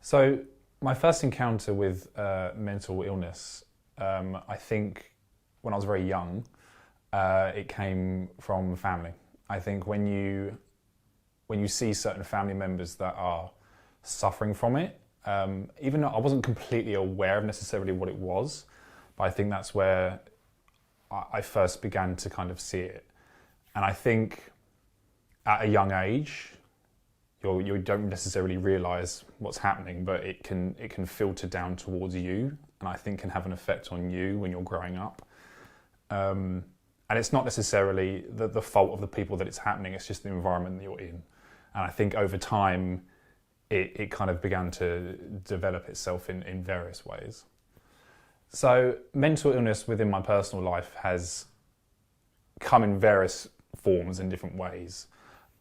So my first encounter with mental illness, I think when I was very young, it came from family. I think when you see certain family members that are suffering from it, even though I wasn't completely aware of necessarily what it was, but I think that's where I first began to kind of see it. And I think at a young age, you don't necessarily realise what's happening, but it can filter down towards you, and I think can have an effect on you when you're growing up. And it's not necessarily the fault of the people that it's happening, it's just the environment that you're in. And I think over time, it kind of began to develop itself in various ways. So mental illness within my personal life has come in various forms in different ways.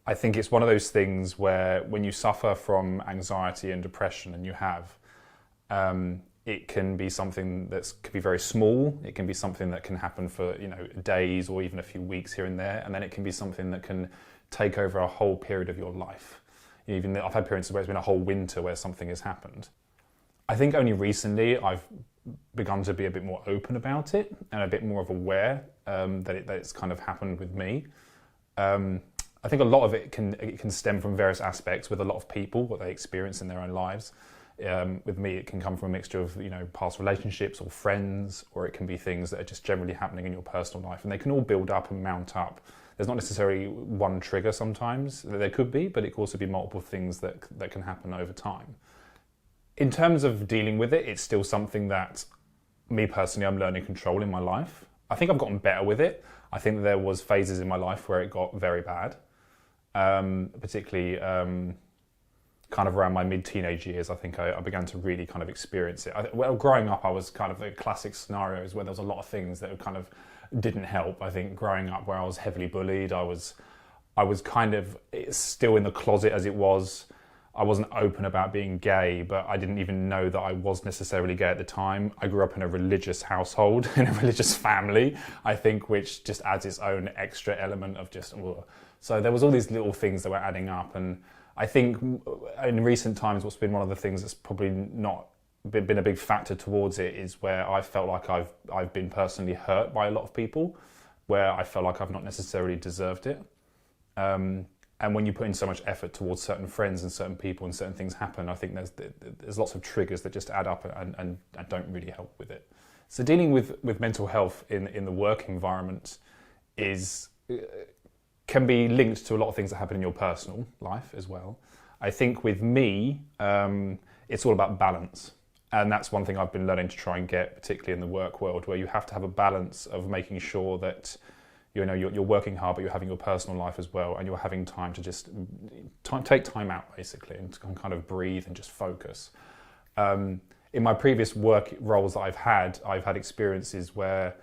I think it's one of those things where when you suffer from anxiety and depression, and you have, it can be something that can be very small. It can be something that can happen for days or even a few weeks here and there, and then it can be something that can take over a whole period of your life. Even I've had periods where it's been a whole winter where something has happened. I think only recently I've begun to be a bit more open about it and a bit more of aware that it's kind of happened with me. I think a lot of it can stem from various aspects with a lot of people, what they experience in their own lives. With me, it can come from a mixture of past relationships or friends, or it can be things that are just generally happening in your personal life, and they can all build up and mount up. There's not necessarily one trigger sometimes. There could be, but it could also be multiple things that can happen over time. In terms of dealing with it, it's still something that me personally, I'm learning control in my life. I think I've gotten better with it. I think there was phases in my life where it got very bad. Particularly kind of around my mid-teenage years, I think I began to really kind of experience it. Growing up, I was kind of the classic scenarios where there was a lot of things that kind of didn't help. I think growing up where I was heavily bullied, I was kind of still in the closet as it was. I wasn't open about being gay, but I didn't even know that I was necessarily gay at the time. I grew up in a religious household, in a religious family, I think, which just adds its own extra element of just... Ugh. So there was all these little things that were adding up, and I think in recent times what's been one of the things that's probably not been a big factor towards it is where I felt like I've been personally hurt by a lot of people, where I felt like I've not necessarily deserved it. And when you put in so much effort towards certain friends and certain people and certain things happen, I think there's lots of triggers that just add up and don't really help with it. So dealing with mental health in the work environment can be linked to a lot of things that happen in your personal life as well. I think with me, it's all about balance. And that's one thing I've been learning to try and get, particularly in the work world, where you have to have a balance of making sure that you're working hard, but you're having your personal life as well, and you're having time to just take time out, basically, and to kind of breathe and just focus. In my previous work roles that I've had experiences where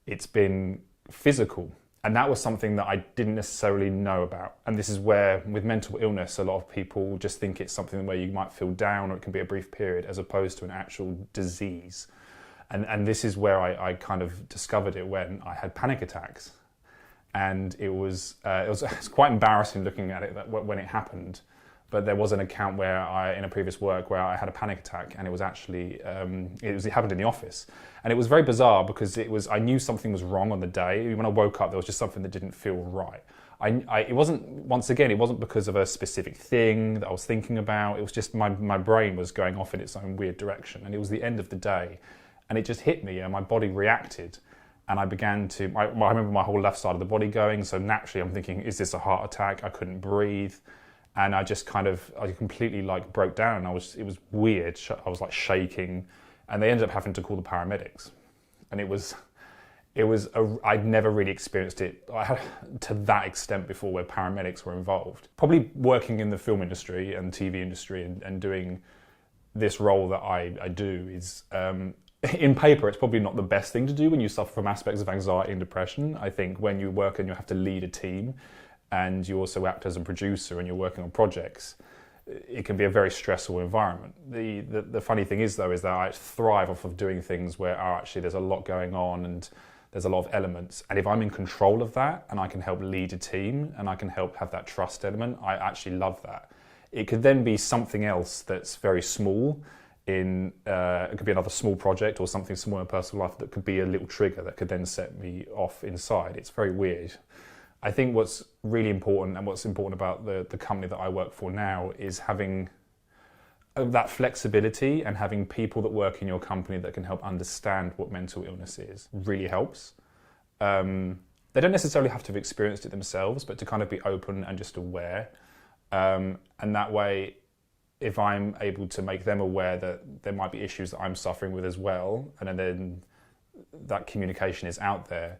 it's been physical, and that was something that I didn't necessarily know about. And this is where, with mental illness, a lot of people just think it's something where you might feel down, or it can be a brief period, as opposed to an actual disease. And this is where I kind of discovered it when I had panic attacks. And it was quite embarrassing looking at it when it happened. But there was an account where in a previous work where I had a panic attack, and it was actually it happened in the office, and it was very bizarre because I knew something was wrong on the day. When I woke up, there was just something that didn't feel right. It wasn't because of a specific thing that I was thinking about. It was just my brain was going off in its own weird direction, and it was the end of the day, and it just hit me, and my body reacted. And I began to, I remember my whole left side of the body going, so naturally I'm thinking, is this a heart attack? I couldn't breathe. And I just I completely broke down. It was weird. I was shaking, and they ended up having to call the paramedics. And I'd never really experienced it to that extent before, where paramedics were involved. Probably working in the film industry and TV industry and doing this role that I do is, in paper, it's probably not the best thing to do when you suffer from aspects of anxiety and depression. I think when you work and you have to lead a team, and you also act as a producer and you're working on projects, it can be a very stressful environment. The funny thing is, though, is that I thrive off of doing things where actually there's a lot going on and there's a lot of elements. And if I'm in control of that and I can help lead a team and I can help have that trust element, I actually love that. it could then be something else that's very small. It could be another small project or something small in personal life that could be a little trigger that could then set me off inside. It's very weird. I think what's really important and what's important about the company that I work for now is having that flexibility and having people that work in your company that can help understand what mental illness is really helps. They don't necessarily have to have experienced it themselves, but to kind of be open and just aware. And that way, if I'm able to make them aware that there might be issues that I'm suffering with as well, and then that communication is out there,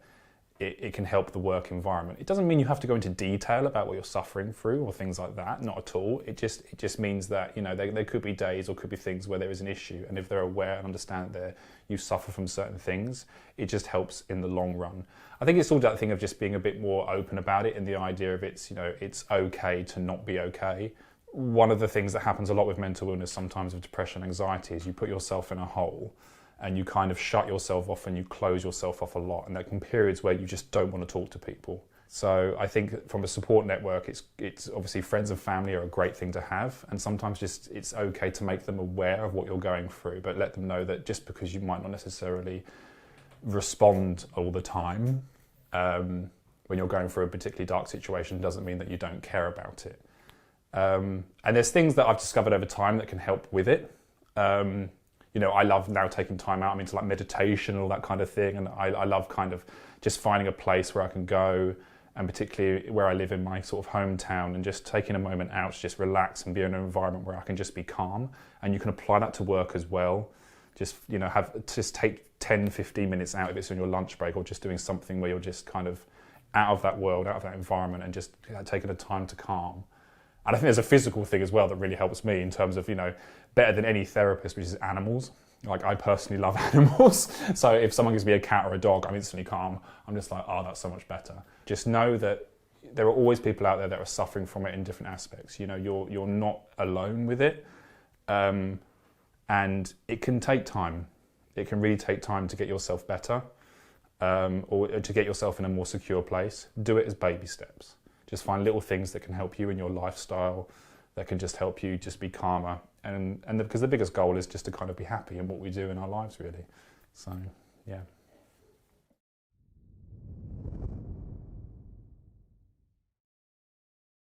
it can help the work environment. It doesn't mean you have to go into detail about what you're suffering through or things like that, not at all. It just means that, you know, there could be days or could be things where there is an issue, and if they're aware and understand that you suffer from certain things, it just helps in the long run. I think it's all that thing of just being a bit more open about it, and the idea of it's okay to not be okay. One of the things that happens a lot with mental illness, sometimes with depression and anxiety, is you put yourself in a hole and you kind of shut yourself off and you close yourself off a lot. And there can be periods where you just don't want to talk to people. So I think from a support network, it's obviously friends and family are a great thing to have. And sometimes it's okay to make them aware of what you're going through, but let them know that just because you might not necessarily respond all the time when you're going through a particularly dark situation doesn't mean that you don't care about it. And there's things that I've discovered over time that can help with it. I love now taking time out. I'm into like meditation and all that kind of thing. And I love kind of just finding a place where I can go, and particularly where I live in my sort of hometown, and just taking a moment out to just relax and be in an environment where I can just be calm. And you can apply that to work as well. Just take 10, 15 minutes out if it's on your lunch break, or just doing something where you're just kind of out of that world, out of that environment, and just taking the time to calm. And I think there's a physical thing as well that really helps me in terms of, better than any therapist, which is animals. Like, I personally love animals. So if someone gives me a cat or a dog, I'm instantly calm. I'm just like, oh, that's so much better. Just know that there are always people out there that are suffering from it in different aspects. You're not alone with it. And it can take time. It can really take time to get yourself better, or to get yourself in a more secure place. Do it as baby steps. Just find little things that can help you in your lifestyle, that can just help you just be calmer. And because the biggest goal is just to kind of be happy in what we do in our lives, really. So, yeah.